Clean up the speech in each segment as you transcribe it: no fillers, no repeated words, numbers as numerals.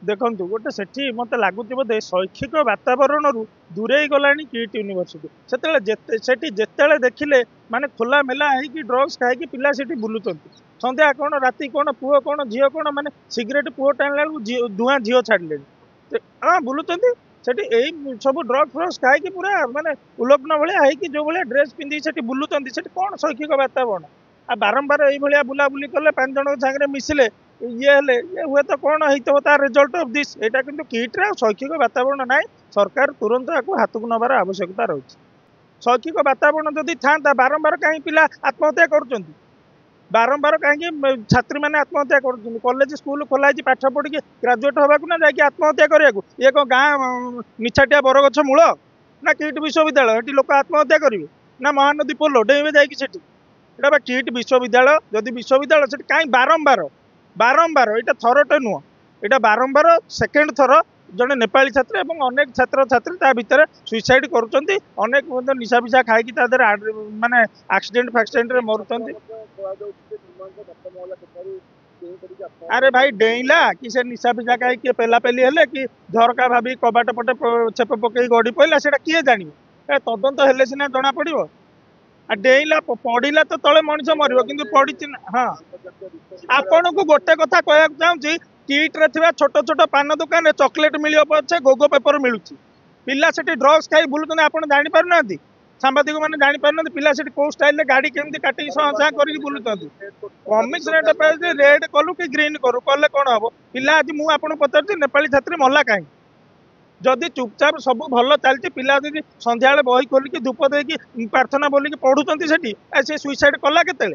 देखु गोटे सेठी मत लगुच बोधे शैक्षिक वातावरण दूरे गला किट यूनिभर्सिटी से जिते देखिले माने खोला मेला है ड्रग्स खाई पिला से बुलूं संध्या कौन राति कौन पुओ कौन झील कौन माने सिगरेट पुओ टाणला धूआ झील छाड़े हाँ बुलूं सेठी यही सब ड्रग्स फ्रग्स खाई पूरा माने उलग्न भाई जो भाई ड्रेस पिंधि से बुलूं कौन शैक्षिक वातावरण आ बारंबार ये बुलाबुली कले 5 जन सागर मिसिले ये हुए तो कौन होता रिजल्ट ऑफ दिस एटा किंतु किट्रे शैक्षिक वातावरण ना सरकार तुरंत आपको हाथ को नबार आवश्यकता रही शैक्षिक वातावरण जदि था बारंबार कहीं पिला आत्महत्या कर बारंबार कहीं छात्री मैंने आत्महत्या कर कॉलेज स्कूल खोला पाठ पढ़ी ग्राजुएट हवा ना जाकि आत्महत्या करने ये कौन गाँ निछाटिया बरगछ मूल ना किट विश्वविद्यालय ये लोक आत्महत्या करेंगे ना महानदी पोल डेबे जा किट विश्वविद्यालय जदि विश्वविद्यालय से कहीं बारंबार बारंबार यहाँ थरटे नुह यहाँ बारंबार सेकेंड थर जड़े नेपाली छात्र एवं अनेक छात्र छात्री ता भितर सुइसाइड करुँच अनेक निशा फिशा खाई माने एक्सीडेंट फैक्सीडेंट मरुँच अरे भाई डेला कि से निशा फिशा खाई किए पेला पेली हेले कि झरका भाभी कबाट पटे छेप पकई गड़ी पड़ा से किए जान तदंत हेले सीना जना पड़ो डेला पढ़ला तो तले मनीष मर कि पड़ी हाँ आपण को गोटे कथा कहना चाहूँगी किट्रे थी छोट छोट पान दुकान में चॉकलेट मिल पचे गोगो पेपर मिलूँ पिला से ड्रग्स खाई बुलूँ आप जापर ना सांबादिक मैंने जापर पिला से कौ स्टाइल गाड़ी केमी काटिक कर बुलूँ कमिशनरेट रेड कलु कि ग्रीन करू कले कौन हम पिला आज मुझे पचार नेपाली छात्री मल्ला कहीं जदि चुपचाप सब भल चलती पिला जब संध्या बही खोलिकी धूप देकी प्रार्थना बोलिकी पढ़ुंट से सुइसाइड कला के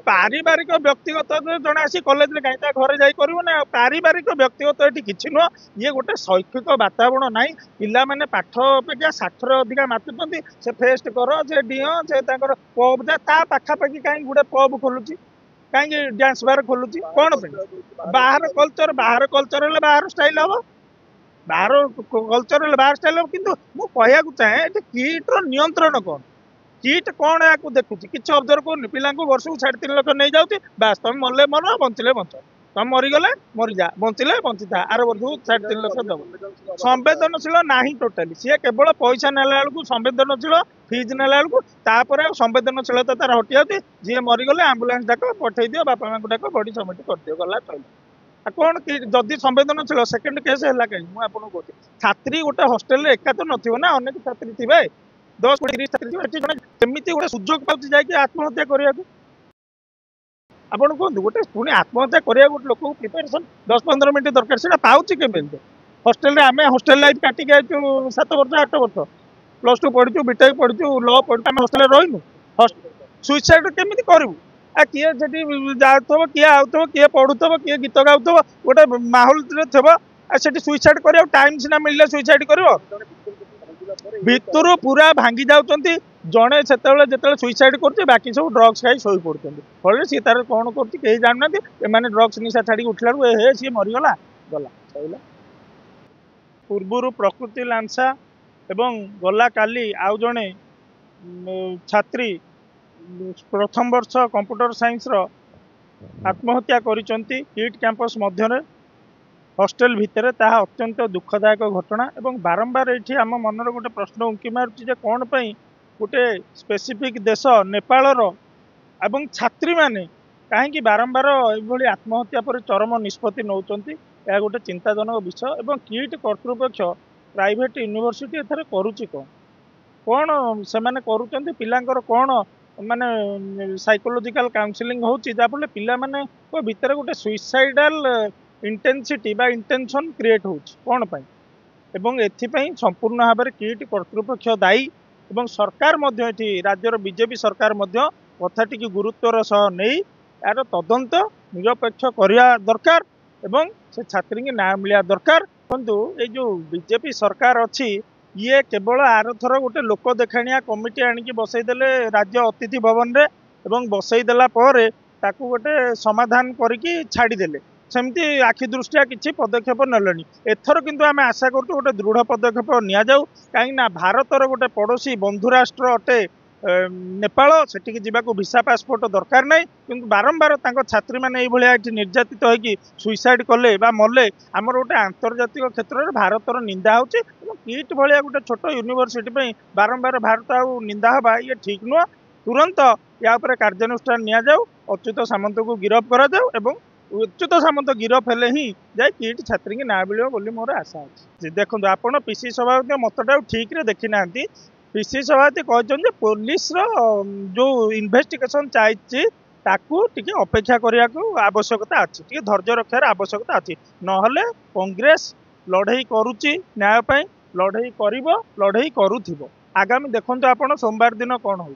पारिवारिक व्यक्तिगत जन आसी कॉलेज में कहीं घर जाकर ना पारिवारिक व्यक्तिगत ये किसी नुह ये गोटे शैक्षिक वातावरण ना पिला मैंने पाठ अपेक्षा साक्षर अधिका मातुंट से फेस्ट कर से डीह से पब जा पाखापाखि कहीं गोटे पब खोलुची कहीं डांस बार खोलुची कौन बाहर कल्चर बाहर स्टाइल हम बाहर कल्चर बाहर स्टाइल हम किंतु मु कहया चाहे किट्र नियंत्रण कौन किट कौन या देखुची किसी ऑब्जर्व कर पिला वर्ष को 3.5 लाख नहीं जाऊँगी बास तुम मरले मर बंचले बंच तुम मरीगले मरीजा बंचले बंची था आर वर्ष को 3.5 लाख दब संवेदनशील ना टोटाली सी केवल पैसा नेला बेलू संवेदनशील फीज नेला बेलू संवेदनशीलता तार हटि जाती जी मरीगले आंबुलांस डाक पठे दियो बापा माँ डाक बड़ी सबमिट कर दियो गला चल कौन कि जदि संवेदनशील सेकेंड केस है कहीं मुझे आपको कहूँ छात्री गोटे हस्टेल एका तो ना अनेक छात्री थे 10-20 छात्री जमी गोटे सुजोग पाँच जाकि आत्महत्या करने आपड़ कहूँ गोटे पुणी आत्महत्या करा गोटे लोक प्रिपेरेसन 10-15 मिनट दरकार से पाँच केमी हस्टेल आम हस्टेल लाइफ काटिक 7 वर्ष 8 वर्ष +2 पढ़ी बीटेक पढ़ी ल पढ़ी आम हस्टेल रहीनु सुइसाइड केमी करूँ किए जाऊँ किए आउथब किए पढ़ुव किए गीत गाउथब गोटे माहौल थी सुइसाइड कर टाइम सीना मिलले सुइसाइड कर भितर पूरा भांगी जाऊँच जड़े से सुइसाइड कर बाकी सब ड्रग्स खाई शोई पड़ते फल सी तार कौन कर जानना एम ड्रग्स निशा छाड़ी उठला हे सी मरीगला गला सैला पूर्वर प्रकृति लांसा एवं गला काली आउ जड़े छात्री प्रथम वर्ष कंप्यूटर साइंस आत्महत्या करिसेंती किट कैंपस मध्य हॉस्टेल भितर ताहा अत्यंत दुखदायक घटना एवं बारंबार ये आम मनर गोटे प्रश्न उंकी मारुची जे कौन पई गोटे स्पेसिफिक देश नेपालर एवं छात्री माने कहीं बारंबार ये आत्महत्या पर चरम निष्पत्ति नौकरी यह गोटे चिंताजनक विषय एवं किट कर्तृपक्ष प्राइवेट यूनिवर्सिटी एथरे करुच्ची कौन से माने करुचंती पिलांकर कौन माने साइकोलॉजिकल काउंसलिंग होची जाफले पिला माने को भितर गोटे सुइसाइडल इंटेंसिटी बा इंटेंशन क्रिएट होची कौन पाई एवं एथिपाई संपूर्ण भाव में किट कर्तृपक्ष दायी एवं सरकार मध्य एठी राज्यर बीजेपी सरकार मध्य कथाटी गुरुत्वर सह नहीं यार तदंत निरपेक्ष करिया दरकार एवं से छात्री की न्याय मिलिया दरकार किंतु ये जो बीजेपी सरकार अच्छी ये केवल आर थर गोटे लोक देखाणिया कमिटी आणिकी बसईदेले राज्य अतिथि भवन रे एवं बसईदेला पर ताकू गोटे समाधान करिकी छाड़ीदेले सेमती आखि दृष्टिया किसी पदक्षेप नेलेनी एथर किंतु आम आशा करूँ गोटे दृढ़ पदक्षेप निया जाऊ कहीं भारतर गोटे पड़ोशी बंधु राष्ट्र अटे नेपाल सेठिकी जीवाको भिसा पासपोर्ट दरकार नहीं किंतु बारंबार छात्री मैंने ये निर्यातित होगी सुइसाइड कले मले आमर गोटे आंतर्जातिक क्षेत्र में भारतर निंदा होची किट भाया गोटे छोट यूनिवर्सिटी बारंबार भारत आउ निंदा हवा ये ठीक नुह तुरंत या कार्यानुष्ठान नियाजाऊ अच्युत सामंत को गिरफ करा जाऊ एवं अच्युत सामंत गिरफ हेले ही जाए किट छात्री की ना मिलो बोली मोर आशा अच्छी देखो आप पीसी सभापति मतटा ठीक रे देखी ना पीसी सभापति कहते पुलिस जो इन्वेस्टिगेशन चाहिए ताकू टिके अपेक्षा करने को आवश्यकता अच्छी टिके धैर्य रक्षार आवश्यकता अच्छी नहले कांग्रेस लड़ई करुच्ची न्याय लड़ई कर लड़ई करुथिबो आगामी देखो आप सोमवार दिन कौन हो।